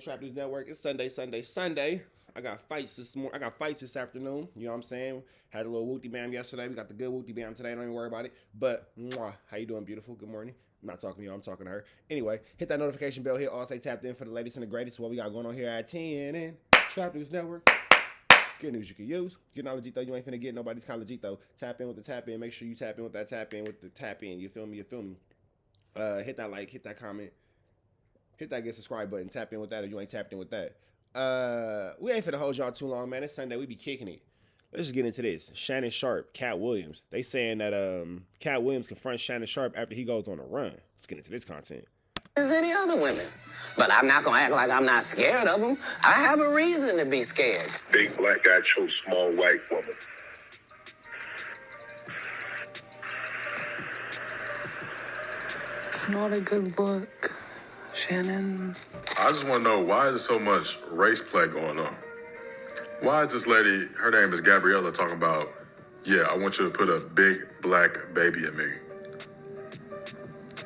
Trap News Network. It's Sunday. I got fights this morning. I got fights this afternoon. You know what I'm saying? Had a little whoopty bam yesterday. We got the good whoopty bam today. Don't even worry about it. But how you doing, beautiful? Good morning. I'm not talking to you. I'm talking to her. Anyway, hit that notification bell. Hit all say tapped in for the latest and the greatest. What we got going on here at 10 and Trap News Network. Good news you can use. You're not legit though. You ain't finna get nobody's kind of legit though. Tap in with the tap in. Make sure you tap in with that tap in with the tap in. You feel me? Hit that like, hit that comment, hit that get subscribe button. Tap in with that if you ain't tapped in with that. We ain't finna hold y'all too long, man. It's Sunday. We be kicking it. Let's just get into this. Shannon Sharpe, Katt Williams. They saying that Katt Williams confronts Shannon Sharpe after he goes on a run. Let's get into this content. As any other women. But I'm not going to act like I'm not scared of them. I have a reason to be scared. Big black guy chose small white woman. It's not a good look, Shannon. I just want to know, why is there so much race play going on? Why is this lady, her name is Gabriella, talking about, yeah, I want you to put a big black baby in me?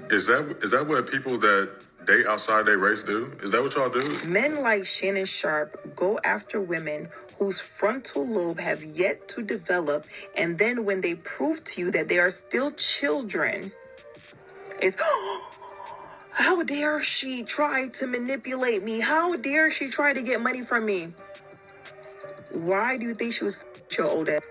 Is that what people that date outside their race do? Is that what y'all do? Men like Shannon Sharpe go after women whose frontal lobe have yet to develop, and then when they prove to you that they are still children, it's, how dare she try to manipulate me? How dare she try to get money from me? Why do you think she was your old ass?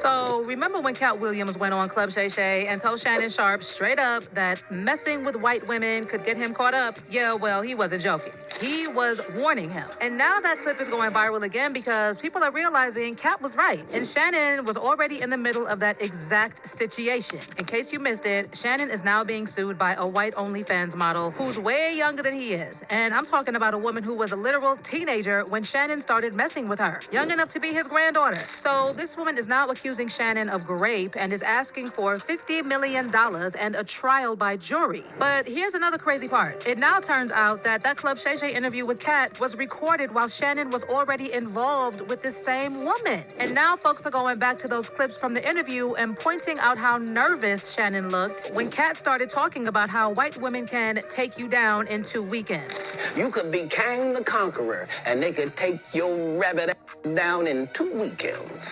So, remember when Katt Williams went on Club Shay Shay and told Shannon Sharpe straight up that messing with white women could get him caught up? Yeah, well, he wasn't joking. He was warning him. And now that clip is going viral again because people are realizing Katt was right. And Shannon was already in the middle of that exact situation. In case you missed it, Shannon is now being sued by a white OnlyFans model who's way younger than he is. And I'm talking about a woman who was a literal teenager when Shannon started messing with her, young enough to be his granddaughter. So this woman is now accusing Shannon of gRAPE and is asking for $50 million and a trial by jury. But here's another crazy part. It now turns out that Club Shay Shay interview with Katt was recorded while Shannon was already involved with this same woman. And now folks are going back to those clips from the interview and pointing out how nervous Shannon looked when Katt started talking about how white women can take you down in 2 weekends. You could be Kang the Conqueror, and they could take your rabbit ass down in 2 weekends.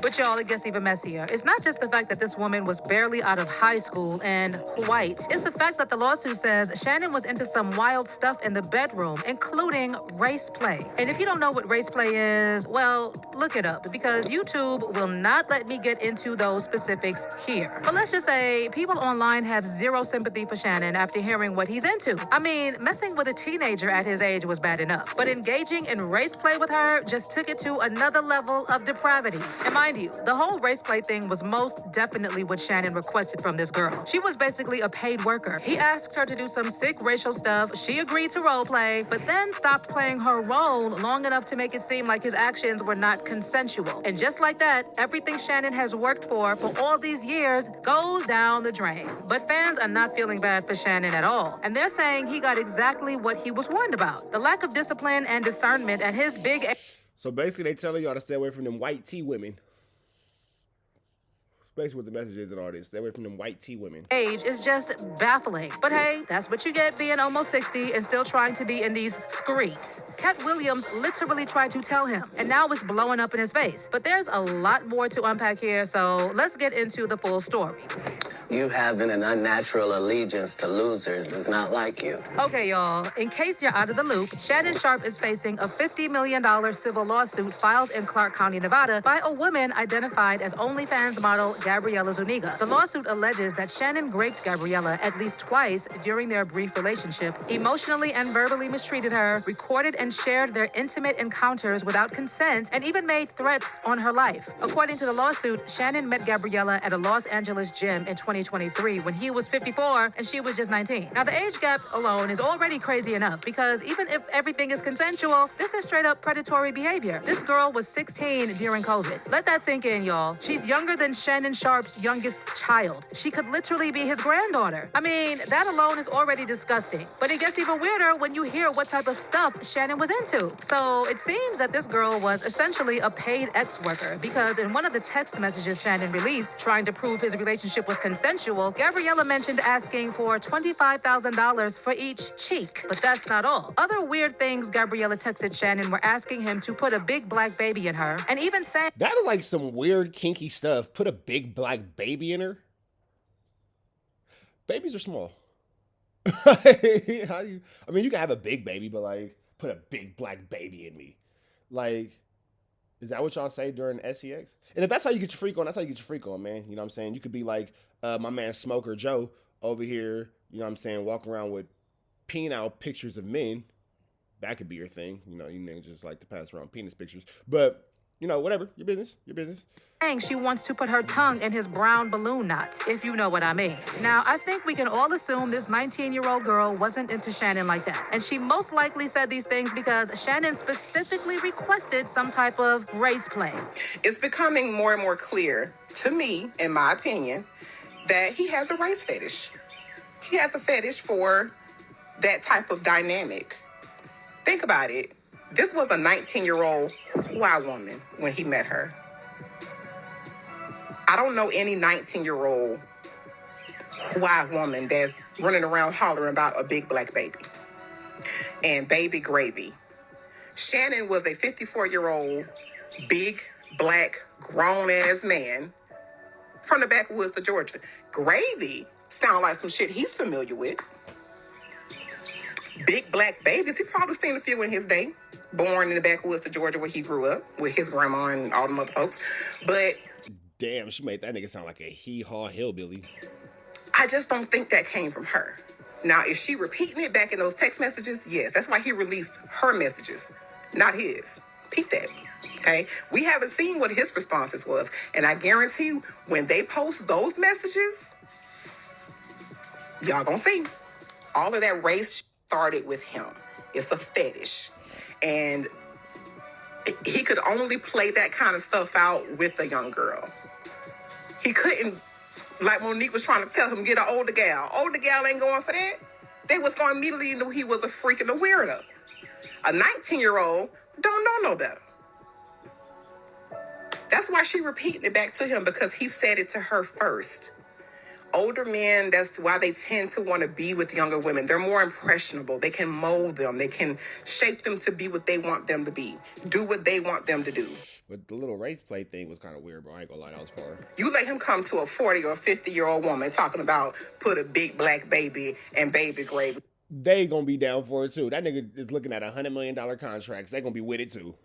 But y'all, it gets even messier. It's not just the fact that this woman was barely out of high school and white. It's the fact that the lawsuit says Shannon was into some wild stuff in the bedroom, including race play. And if you don't know what race play is, well, look it up, because YouTube will not let me get into those specifics here. But let's just say people online have zero sympathy for Shannon after hearing what he's into. I mean, messing with a teenager at his age was bad enough, but engaging in race play with her just took it to another level of depravity. And mind you, the whole race play thing was most definitely what Shannon requested from this girl. She was basically a paid worker. He asked her to do some sick racial stuff. She agreed to role play, but then stopped playing her role long enough to make it seem like his actions were not consensual. And just like that, everything Shannon has worked for all these years goes down the drain. But fans are not feeling bad for Shannon at all. And they're saying he got exactly what he was warned about. The lack of discipline and discernment at his big age. So basically, they telling y'all to stay away from them white tea women. Basically what the message is in all this. Stay away from them white tea women. Age is just baffling. But hey, that's what you get being almost 60 and still trying to be in these streets. Katt Williams literally tried to tell him, and now it's blowing up in his face. But there's a lot more to unpack here, so let's get into the full story. You having an unnatural allegiance to losers does not like you. Okay, y'all. In case you're out of the loop, Shannon Sharpe is facing a $50 million civil lawsuit filed in Clark County, Nevada by a woman identified as OnlyFans model Gabriella Zuniga. The lawsuit alleges that Shannon gRAPed Gabriella at least twice during their brief relationship, emotionally and verbally mistreated her, recorded and shared their intimate encounters without consent, and even made threats on her life. According to the lawsuit, Shannon met Gabriella at a Los Angeles gym in 2023 when he was 54 and she was just 19. Now, the age gap alone is already crazy enough because even if everything is consensual, this is straight up predatory behavior. This girl was 16 during COVID. Let that sink in, y'all. She's younger than Shannon Sharpe's youngest child. She could literally be his granddaughter. I mean, that alone is already disgusting. But it gets even weirder when you hear what type of stuff Shannon was into. So it seems that this girl was essentially a paid ex-worker because in one of the text messages Shannon released trying to prove his relationship was consensual, consensual, Gabriella mentioned asking for $25,000 for each cheek. But that's not all. Other weird things Gabriella texted Shannon were asking him to put a big black baby in her, and even saying That is like some weird kinky stuff. Put a big black baby in her. Babies are small. How do you? I mean, you can have a big baby, but like, put a big black baby in me. Like, is that what y'all say during SEX? And if that's how you get your freak on, that's how you get your freak on, man. You know what I'm saying? You could be like my man Smoker Joe over here, you know what I'm saying, walking around with penile pictures of men. That could be your thing. You know, you niggas just like to pass around penis pictures. But, you know, whatever. Your business. Your business. she wants to put her tongue in his brown balloon knot, if you know what I mean. Now, I think we can all assume this 19-year-old girl wasn't into Shannon like that. And she most likely said these things because Shannon specifically requested some type of race play. It's becoming more and more clear to me, in my opinion, that he has a race fetish. He has a fetish for that type of dynamic. Think about it. This was a 19-year-old white woman when he met her. I don't know any 19-year-old white woman that's running around hollering about a big black baby and baby gravy. Shannon was a 54-year-old big black grown-ass man from the backwoods of Georgia. Gravy sound like some shit he's familiar with. Big black babies, he probably seen a few in his day. Born in the backwoods of Georgia where he grew up with his grandma and all them other folks. But damn, she made that nigga sound like a hee-haw hillbilly. I just don't think that came from her. Now, is she repeating it back in those text messages? Yes. That's why he released her messages, not his. Peep that. Okay? We haven't seen what his responses was. And I guarantee you, when they post those messages, y'all gonna see. All of that race started with him. It's a fetish. And he could only play that kind of stuff out with a young girl. He couldn't, like Monique was trying to tell him, get an older gal. Older gal ain't going for that. They was going to immediately know he was a freak and a weirdo. A 19-year-old don't know no better. That's why she repeating it back to him, because he said it to her first. Older men, that's why they tend to want to be with younger women. They're more impressionable. They can mold them. They can shape them to be what they want them to be. Do what they want them to do. But the little race play thing was kind of weird, bro. I ain't gonna lie, that was far. You let him come to a 40 or 50-year-old woman talking about put a big black baby and baby gravy. They gonna be down for it too. That nigga is looking at $100 million contracts. They gonna be with it too.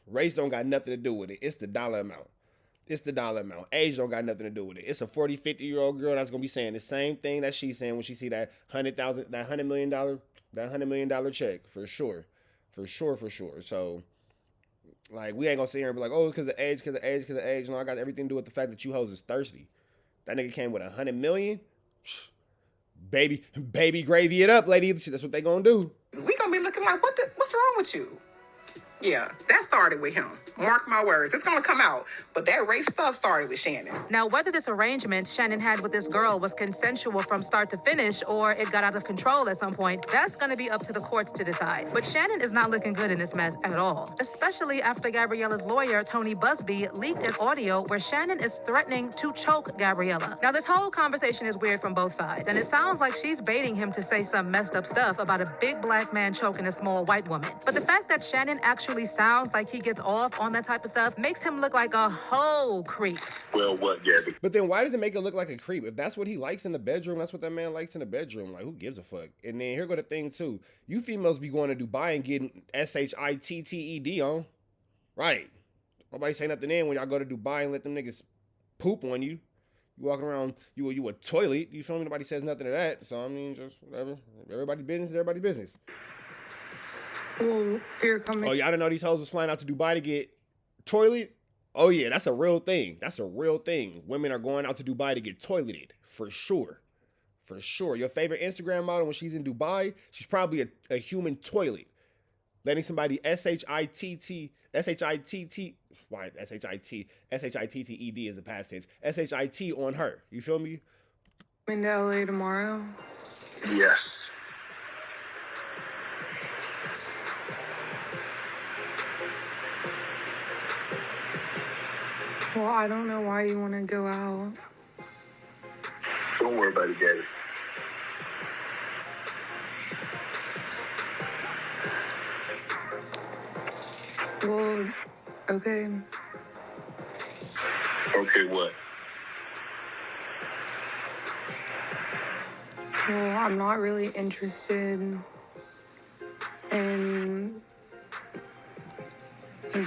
Race don't got nothing to do with it. It's the dollar amount. It's the dollar amount. Age don't got nothing to do with it. It's a 40, 50-year-old girl that's gonna be saying the same thing that she's saying when she see that $100 million check, for sure. For sure. So, like, we ain't gonna sit here and be like, oh, because of age. No, I got everything to do with the fact that you hoes is thirsty. That nigga came with $100 million. Baby gravy it up, lady. That's what they gonna do. We gonna be looking like, what's wrong with you? Yeah, that started with him. Mark my words. It's going to come out. But that race stuff started with Shannon. Now, whether this arrangement Shannon had with this girl was consensual from start to finish or it got out of control at some point, that's going to be up to the courts to decide. But Shannon is not looking good in this mess at all, especially after Gabriella's lawyer, Tony Busby, leaked an audio where Shannon is threatening to choke Gabriella. Now, this whole conversation is weird from both sides, and it sounds like she's baiting him to say some messed up stuff about a big black man choking a small white woman. But the fact that Shannon actually sounds like he gets off on that type of stuff makes him look like a whole creep. Well, what, Gabby? But then why does it make it look like a creep? If that's what he likes in the bedroom, that's what that man likes in the bedroom. Like, who gives a fuck? And then here go the thing too. You females be going to Dubai and getting SHITTED on. Right. Nobody say nothing in when y'all go to Dubai and let them niggas poop on you. You walking around, you a toilet. You feel me? Nobody says nothing to that. So, I mean, just whatever. Everybody's business. Oh, here coming. Oh, y'all didn't know these hoes was flying out to Dubai to get toilet? Oh, yeah, that's a real thing. Women are going out to Dubai to get toileted, for sure. For sure. Your favorite Instagram model, when she's in Dubai, she's probably a human toilet. Letting somebody SHITTED is the past tense. SHIT on her. You feel me? In LA tomorrow? Yes. Well, I don't know why you want to go out. Don't worry about it, Gabby. Well, okay. Okay, what? Well, I'm not really interested in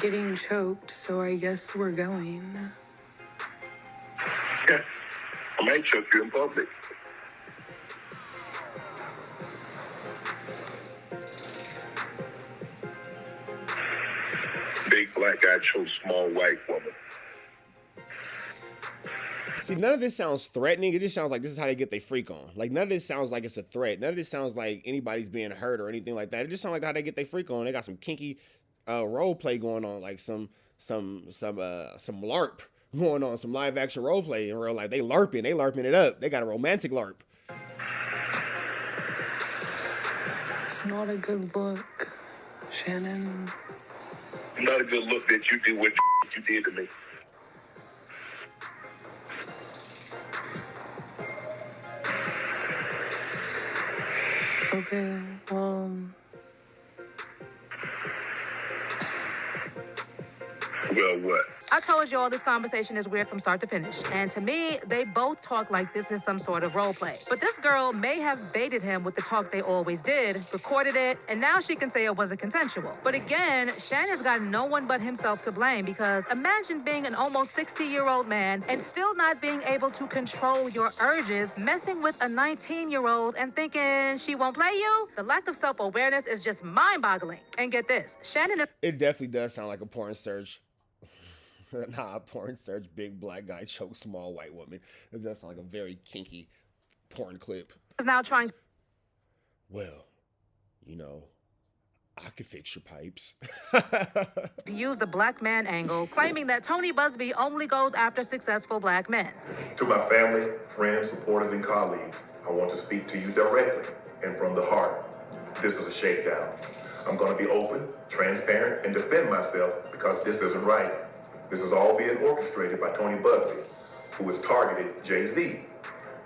getting choked, so I guess we're going. Yeah. I might choke you in public. Big black guy chokes small white woman. See, none of this sounds threatening. It just sounds like this is how they get their freak on. Like, none of this sounds like it's a threat. None of this sounds like anybody's being hurt or anything like that. It just sounds like how they get their freak on. They got some kinky role play going on, like some LARP going on, some live action role play in real life. They LARPing it up. They got a romantic LARP. It's not a good look, Shannon. Not a good look that you do what you did to me. Okay, well... Well, what? I told you all this conversation is weird from start to finish. And to me, they both talk like this is some sort of role play. But this girl may have baited him with the talk they always did, recorded it, and now she can say it wasn't consensual. But again, Shannon's got no one but himself to blame, because imagine being an almost 60-year-old man and still not being able to control your urges, messing with a 19-year-old and thinking she won't play you? The lack of self-awareness is just mind-boggling. And get this, Shannon is... It definitely does sound like a porn search. Nah, porn search, big black guy choke small white woman. It does sound like a very kinky porn clip. is now trying Well, you know, I could fix your pipes. to use the black man angle, claiming that Tony Busby only goes after successful black men. To my family, friends, supporters, and colleagues, I want to speak to you directly and from the heart. This is a shakedown. I'm going to be open, transparent, and defend myself because this isn't right. This is all being orchestrated by Tony Busby, who has targeted Jay-Z.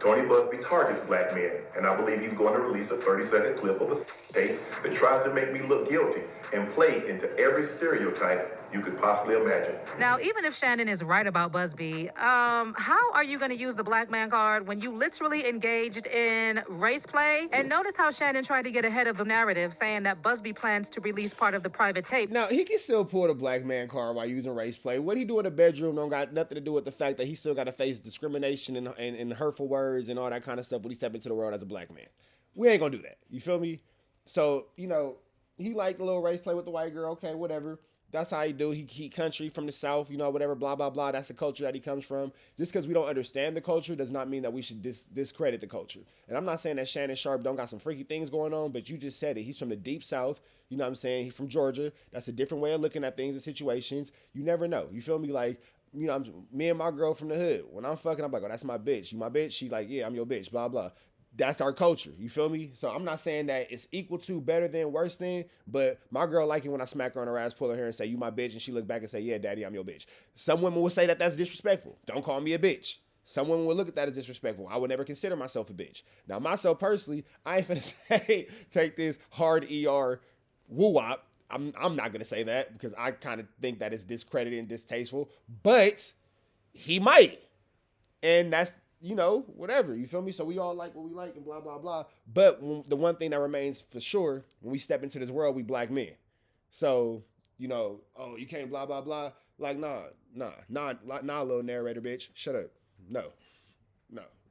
Tony Busby targets black men, and I believe he's going to release a 30-second clip of a tape that tries to make me look guilty and play into every stereotype you could possibly imagine. Now, even if Shannon is right about Busby, how are you going to use the black man card when you literally engaged in race play? And notice how Shannon tried to get ahead of the narrative, saying that Busby plans to release part of the private tape. Now, he can still pull the black man card while using race play. What he do in the bedroom don't got nothing to do with the fact that he still got to face discrimination and hurtful words and all that kind of stuff when he step into the world as a black man. We ain't going to do that. You feel me? So, you know, he liked a little race play with the white girl. Okay, whatever. That's how he do. He country from the South, you know, whatever, blah, blah, blah. That's the culture that he comes from. Just because we don't understand the culture does not mean that we should discredit the culture. And I'm not saying that Shannon Sharpe don't got some freaky things going on, but you just said it. He's from the deep South. You know what I'm saying? He's from Georgia. That's a different way of looking at things and situations. You never know. You feel me? Like, you know, me and my girl from the hood. When I'm fucking, I'm like, oh, that's my bitch. You my bitch? She's like, yeah, I'm your bitch, blah, blah. That's our culture. You feel me? So I'm not saying that it's equal to, better than, worse than, but my girl like it when I smack her on her ass, pull her hair and say, you my bitch, and she look back and say, yeah, daddy, I'm your bitch. Some women will say that that's disrespectful. Don't call me a bitch. Some women will look at that as disrespectful. I would never consider myself a bitch. Now, myself personally, I ain't finna say, take this hard ER woo-wop. I'm not gonna say that because I kind of think that it's discredited and distasteful, but he might. And that's, you know, whatever, you feel me? So we all like what we like and blah, blah, blah. But the one thing that remains for sure, when we step into this world, we black men. So, you know, oh, you can't blah, blah, blah. Like, nah, little narrator, bitch. Shut up. No,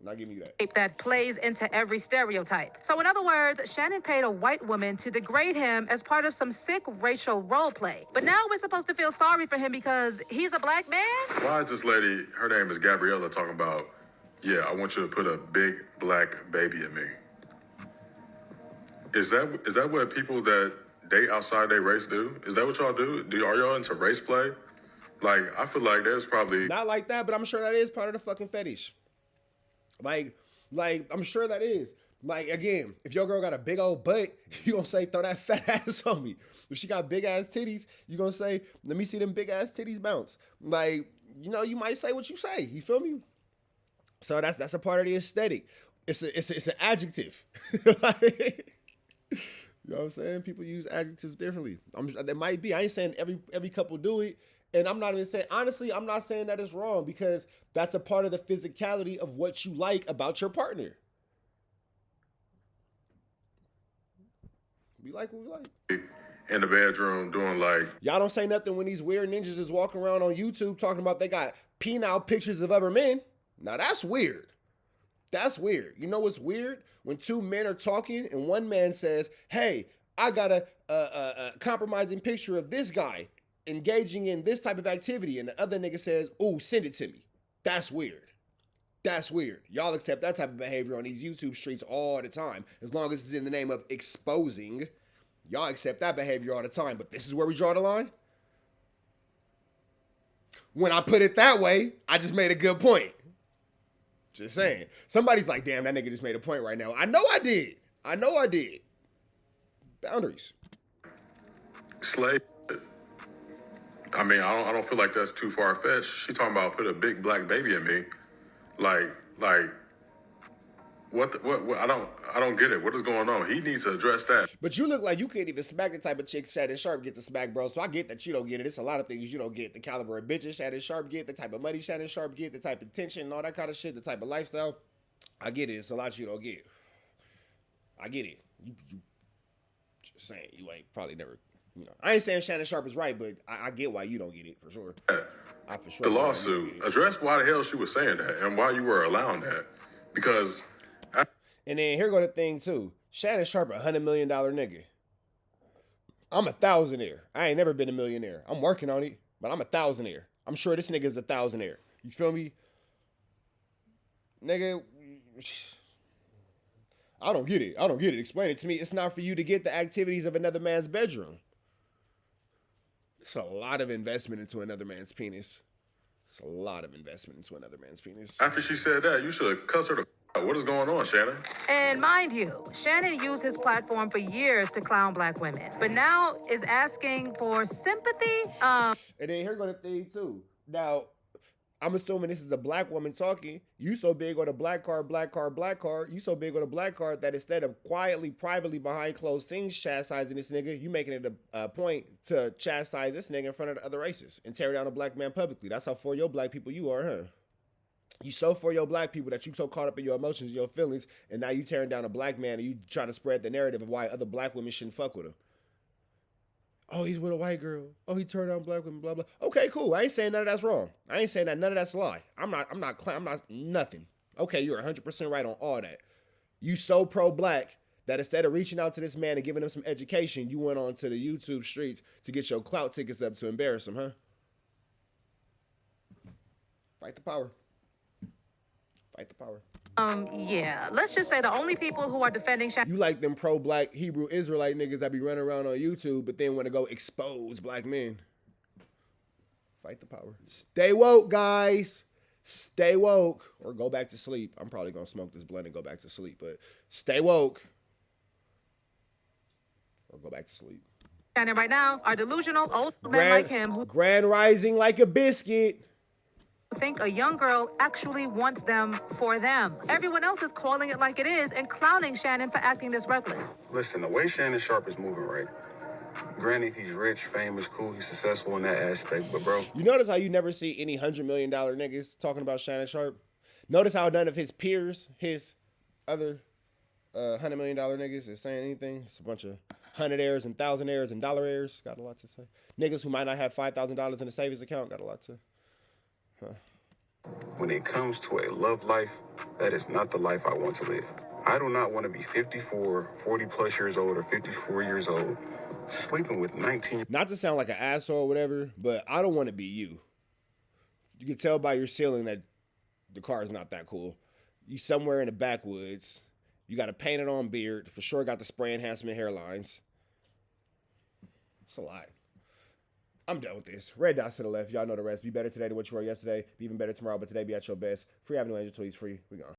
not giving you that. That plays into every stereotype. So in other words, Shannon paid a white woman to degrade him as part of some sick racial role play. But now we're supposed to feel sorry for him because he's a black man? Why is this lady, her name is Gabriella, talking about, yeah, I want you to put a big black baby in me? Is that what people that date outside their race do? Is that what y'all do? Are y'all into race play? Like, I feel like there's probably... Not like that, but I'm sure that is part of the fucking fetish. Like, I'm sure that is. Like, again, if your girl got a big old butt, you gonna say, throw that fat ass on me. If she got big ass titties, you gonna say, let me see them big ass titties bounce. Like, you know, you might say what you say. You feel me? So that's a part of the aesthetic. It's an adjective. Like, you know what I'm saying? People use adjectives differently. There might be. I ain't saying every couple do it. And I'm not even saying, honestly, I'm not saying that it's wrong, because that's a part of the physicality of what you like about your partner. We like what we like. In the bedroom doing like... Y'all don't say nothing when these weird ninjas is walking around on YouTube talking about they got penile pictures of other men. Now that's weird. That's weird. You know what's weird? When two men are talking and one man says, hey, I got a compromising picture of this guy engaging in this type of activity, and the other nigga says, ooh, send it to me. That's weird. That's weird. Y'all accept that type of behavior on these YouTube streets all the time. As long as it's in the name of exposing, y'all accept that behavior all the time. But this is where we draw the line. When I put it that way, I just made a good point. Just saying. Somebody's like, damn, that nigga just made a point right now. I know I did. I know I did. Boundaries. Slave. I mean, I don't feel like that's too far-fetched. She talking about put a big black baby in me. Like, what I don't get it. What is going on? He needs to address that. But you look like you can't even smack the type of chick Shannon Sharpe gets to smack, bro. So I get that you don't get it. It's a lot of things you don't get. The caliber of bitches Shannon Sharpe get, the type of money Shannon Sharpe get, the type of attention and all that kind of shit, the type of lifestyle. I get it. It's a lot you don't get. I get it. You just saying, you ain't probably never, you know. I ain't saying Shannon Sharpe is right, but I get why you don't get it, for sure. I for sure. The lawsuit, address why the hell she was saying that and why you were allowing that. Because... And then here go the thing too. Shannon Sharpe, $100 million nigga. I'm a thousandaire. I ain't never been a millionaire. I'm working on it, but I'm a thousandaire. I'm sure this nigga is a thousandaire. You feel me? Nigga, I don't get it. I don't get it. Explain it to me. It's not for you to get the activities of another man's bedroom. It's a lot of investment into another man's penis. It's a lot of investment into another man's penis. After she said that, you should have cussed her to out. What is going on, Shannon? And mind you, Shannon used his platform for years to clown black women, but now is asking for sympathy. And then here go the thing too. Now, I'm assuming this is a black woman talking. You so big on the black card. You so big on the black card that instead of quietly, privately, behind closed things chastising this nigga, you making it a point to chastise this nigga in front of the other races and tear down a black man publicly. That's how for your black people you are, huh? You so for your black people that you so caught up in your emotions, your feelings, and now you tearing down a black man and you trying to spread the narrative of why other black women shouldn't fuck with him. Oh, he's with a white girl. Oh, he turned down black women, blah, blah. Okay, cool. I ain't saying none of that's wrong. I ain't saying that none of that's a lie. I'm not nothing. Okay, you're 100% right on all that. You so pro-black that instead of reaching out to this man and giving him some education, you went on to the YouTube streets to get your clout tickets up to embarrass him, huh? Fight the power. Fight the power. Yeah. Let's just say the only people who are defending Shannon. You like them pro-black Hebrew Israelite niggas that be running around on YouTube, but then want to go expose black men. Fight the power. Stay woke, guys. Stay woke. Or go back to sleep. I'm probably going to smoke this blunt and go back to sleep, but stay woke. Or go back to sleep. Shannon right now are delusional old men like him who grand rising like a biscuit. Think a young girl actually wants them for them. Everyone else is calling it like it is and clowning Shannon for acting this reckless. Listen, the way Shannon Sharpe is moving, right? Granted, he's rich, famous, cool, he's successful in that aspect, but bro... You notice how you never see any $100 million niggas talking about Shannon Sharpe? Notice how none of his peers, his other $100 million niggas is saying anything? It's a bunch of 100-aires and 1,000-aires and dollar-aires. Got a lot to say. Niggas who might not have $5,000 in a savings account got a lot to... When it comes to a love life, that is not the life I want to live. I do not want to be 54, 40 plus years old, or 54 years old, sleeping with 19. Not to sound like an asshole or whatever, but I don't want to be you. You can tell by your ceiling that the car is not that cool. You somewhere in the backwoods. You got a painted on beard. For sure got the spray enhancement hairlines. It's a lot. I'm done with this. Red dots to the left. Y'all know the rest. Be better today than what you were yesterday. Be even better tomorrow, but today be at your best. Free Avenue Angel Tweets free. We gone.